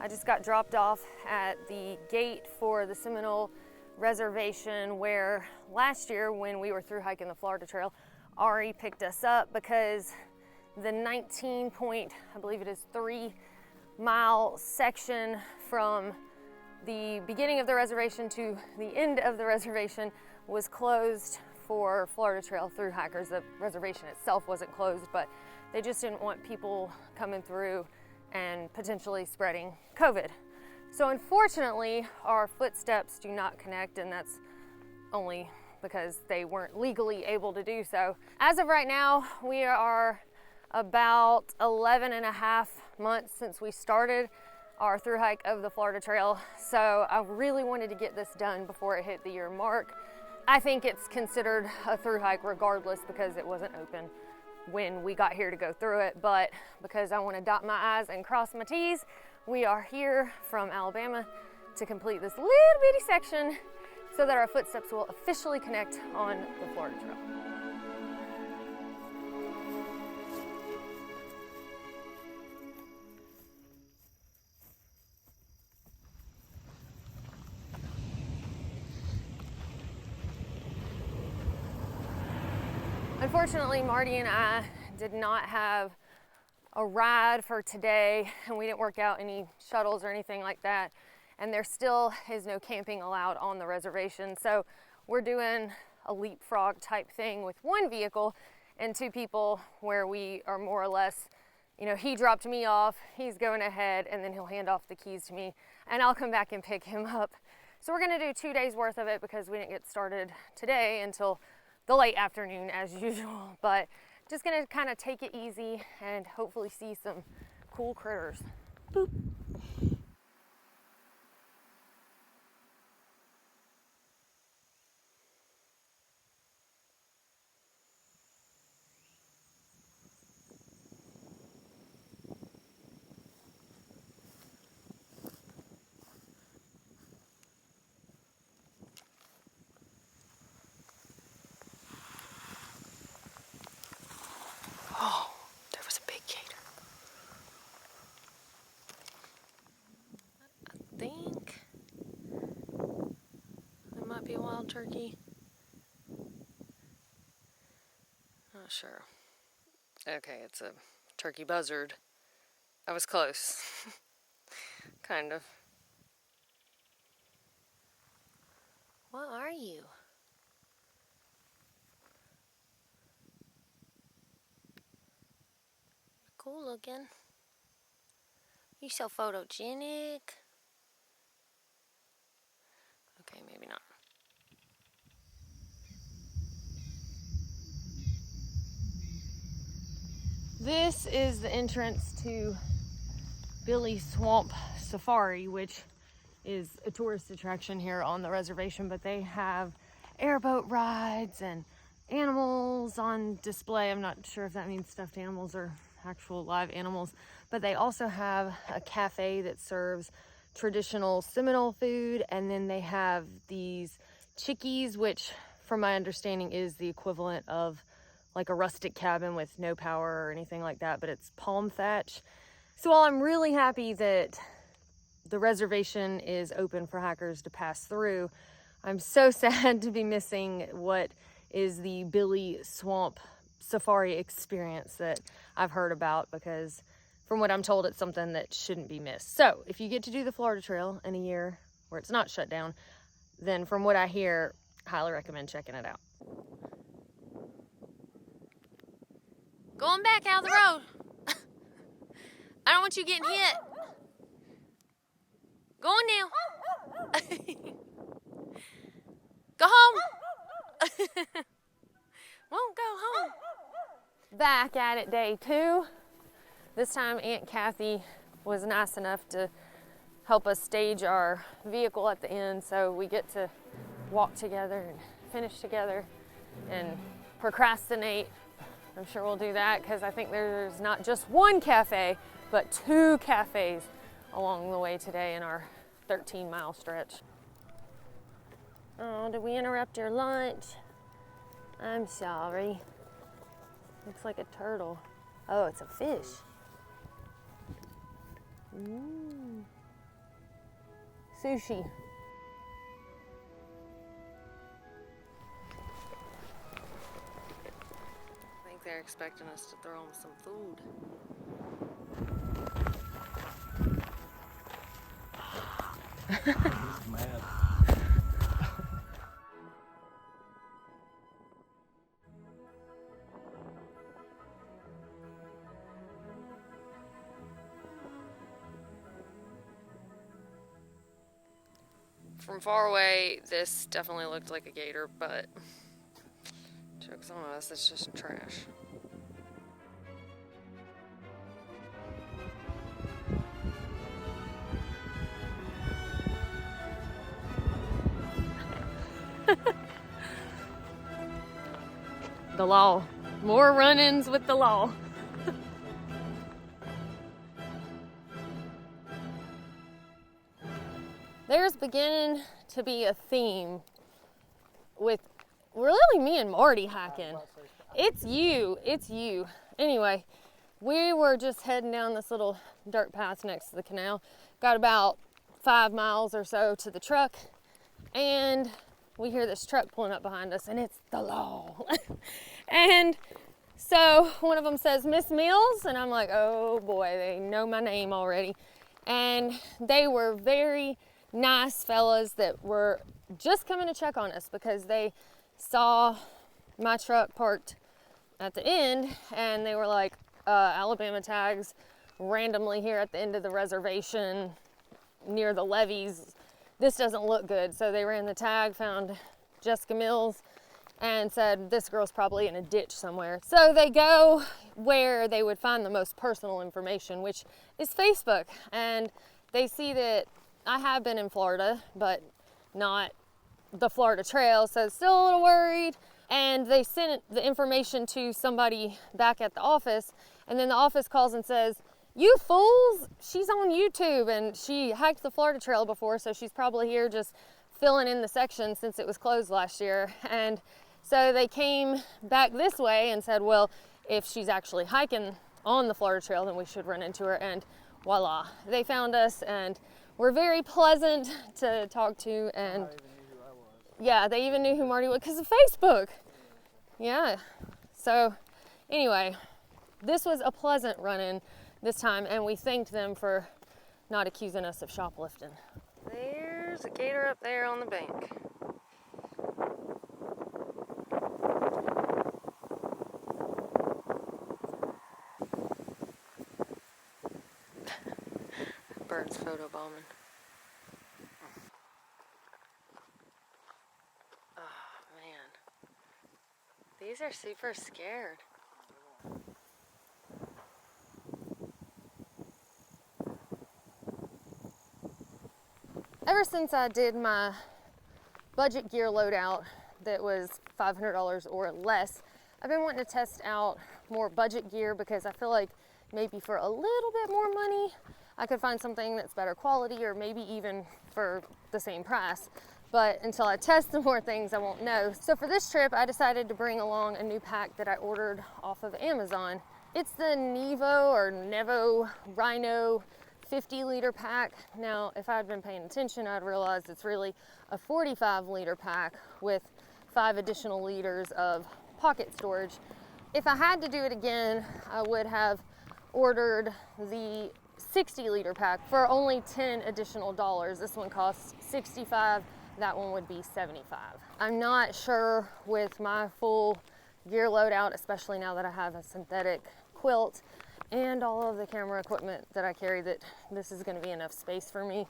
I just got dropped off at the gate for the Seminole Reservation, where last year when we were through hiking the Florida Trail, Ari picked us up because the 19 point, I believe it is 3-mile section from the beginning of the reservation to the end of the reservation was closed for Florida Trail through hikers. The reservation itself wasn't closed, but they just didn't want people coming through and potentially spreading COVID. So unfortunately, our footsteps do not connect, and that's only because they weren't legally able to do so. As of right now, we are about 11 and a half months since we started our through hike of the Florida Trail. So I really wanted to get this done before it hit the year mark. I think it's considered a through hike regardless because it wasn't open when we got here to go through it, but because I want to dot my I's and cross my T's, we are here from Alabama to complete this little bitty section so that our footsteps will officially connect on the Florida Trail. Unfortunately, Marty and I did not have a ride for today, and we didn't work out any shuttles or anything like that. And there still is no camping allowed on the reservation. So we're doing a leapfrog type thing with one vehicle and two people where we are more or less, you know, he dropped me off, he's going ahead, and then he'll hand off the keys to me, and I'll come back and pick him up. So we're gonna do 2 days worth of it because we didn't get started today until the late afternoon as usual, but just gonna kind of take it easy and hopefully see some cool critters. Boop. Oh, there was a big gator. I think it might be a wild turkey. Not sure. Okay, it's a turkey buzzard. I was close. Kind of. What are you? Cool looking. You so photogenic. Okay, maybe not. This is the entrance to Billy Swamp Safari, which is a tourist attraction here on the reservation, but they have airboat rides and animals on display. I'm not sure if that means stuffed animals or actual live animals, but they also have a cafe that serves traditional Seminole food, and then they have these chickies, which from my understanding is the equivalent of like a rustic cabin with no power or anything like that, but it's palm thatch. So while I'm really happy that the reservation is open for hikers to pass through, I'm so sad to be missing what is the Billy Swamp Safari experience that I've heard about, because from what I'm told, it's something that shouldn't be missed. So if you get to do the Florida Trail in a year where it's not shut down, then from what I hear, highly recommend checking it out. Going back out of the road. I don't want you getting hit. Go on now. Go home. Won't go home. Back at it, day 2. This time Aunt Kathy was nice enough to help us stage our vehicle at the end, so we get to walk together and finish together and procrastinate. I'm sure we'll do that because I think there's not just one cafe, but 2 cafes along the way today in our 13-mile stretch. Oh, did we interrupt your lunch? I'm sorry. Looks like a turtle. Oh, it's a fish. Sushi. I think they're expecting us to throw them some food. He's mad. From far away, this definitely looked like a gator, but joke's on us, it's just trash. The law. More run-ins with the law. There's beginning to be a theme with really me and Marty hiking. It's you. Anyway, we were just heading down this little dirt path next to the canal. Got about 5 miles or so to the truck, and we hear this truck pulling up behind us, and it's the law. And so one of them says, "Miss Mills," and I'm like, oh boy, they know my name already. And they were very nice fellas that were just coming to check on us because they saw my truck parked at the end, and they were like, Alabama tags randomly here at the end of the reservation near the levees. This doesn't look good. So they ran the tag, found Jessica Mills, and said, this girl's probably in a ditch somewhere. So they go where they would find the most personal information, which is Facebook. And they see that I have been in Florida, but not the Florida Trail, so still a little worried. And they sent the information to somebody back at the office, and then the office calls and says, "You fools, she's on YouTube and she hiked the Florida Trail before, so she's probably here just filling in the section since it was closed last year." And so they came back this way and said, well, if she's actually hiking on the Florida Trail, then we should run into her. And voila, they found us and were very pleasant to talk to. And yeah, they even knew who Marty was because of Facebook. Yeah. So anyway, this was a pleasant run-in this time, and we thanked them for not accusing us of shoplifting. There's a gator up there on the bank. Bird's photobombing. Oh man, these are super scared. Ever since I did my budget gear loadout that was $500 or less, I've been wanting to test out more budget gear because I feel like maybe for a little bit more money I could find something that's better quality, or maybe even for the same price. But until I test some more things, I won't know. So for this trip, I decided to bring along a new pack that I ordered off of Amazon. It's the Nevo Rhino 50-liter pack. Now, if I'd been paying attention, I'd realize it's really a 45-liter pack with 5 additional liters of pocket storage. If I had to do it again, I would have ordered the 60-liter pack for only $10 additional. This one costs $65. That one would be $75. I'm not sure with my full gear loadout, especially now that I have a synthetic quilt and all of the camera equipment that I carry, that this is going to be enough space for me.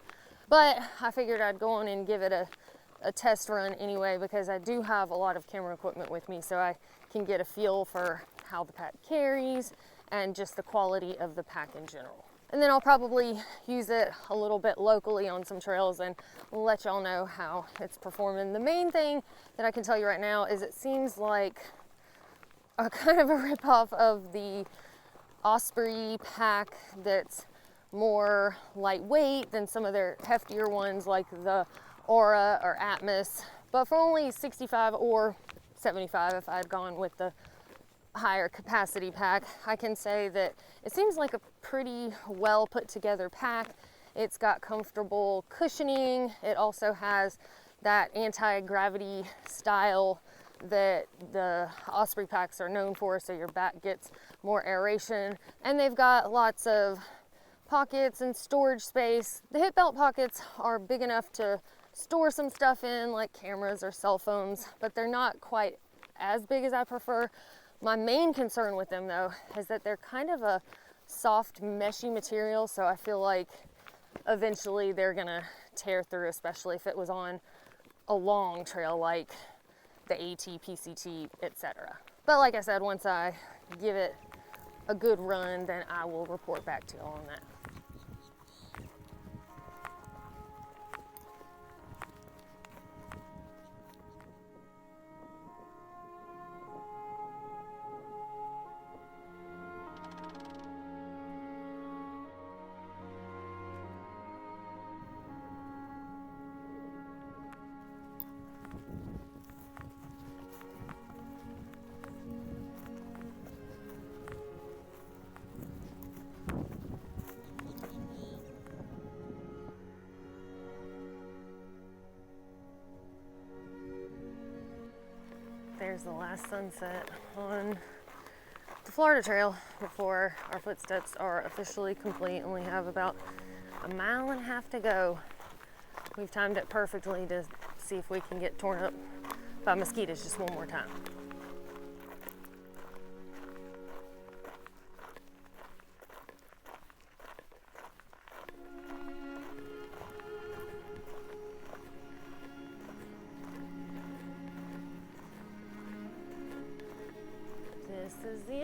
But I figured I'd go on and give it a test run anyway, because I do have a lot of camera equipment with me, so I can get a feel for how the pack carries and just the quality of the pack in general. And then I'll probably use it a little bit locally on some trails and let y'all know how it's performing. The main thing that I can tell you right now is it seems like a kind of a ripoff of the Osprey pack that's more lightweight than some of their heftier ones like the Aura or Atmos. But for only $65 or $75 if I had gone with the higher capacity pack, I can say that it seems like a pretty well put together pack. It's got comfortable cushioning. It also has that anti-gravity style that the Osprey packs are known for, so your back gets more aeration. And they've got lots of pockets and storage space. The hip belt pockets are big enough to store some stuff in, like cameras or cell phones, but they're not quite as big as I prefer. My main concern with them though is that they're kind of a soft meshy material, so I feel like eventually they're gonna tear through, especially if it was on a long trail like the AT, PCT, etc. But like I said, once I give it a good run, then I will report back to you on that. There's the last sunset on the Florida Trail before our footsteps are officially complete, and we have about 1.5 miles to go. We've timed it perfectly to see if we can get torn up by mosquitoes just one more time. This is the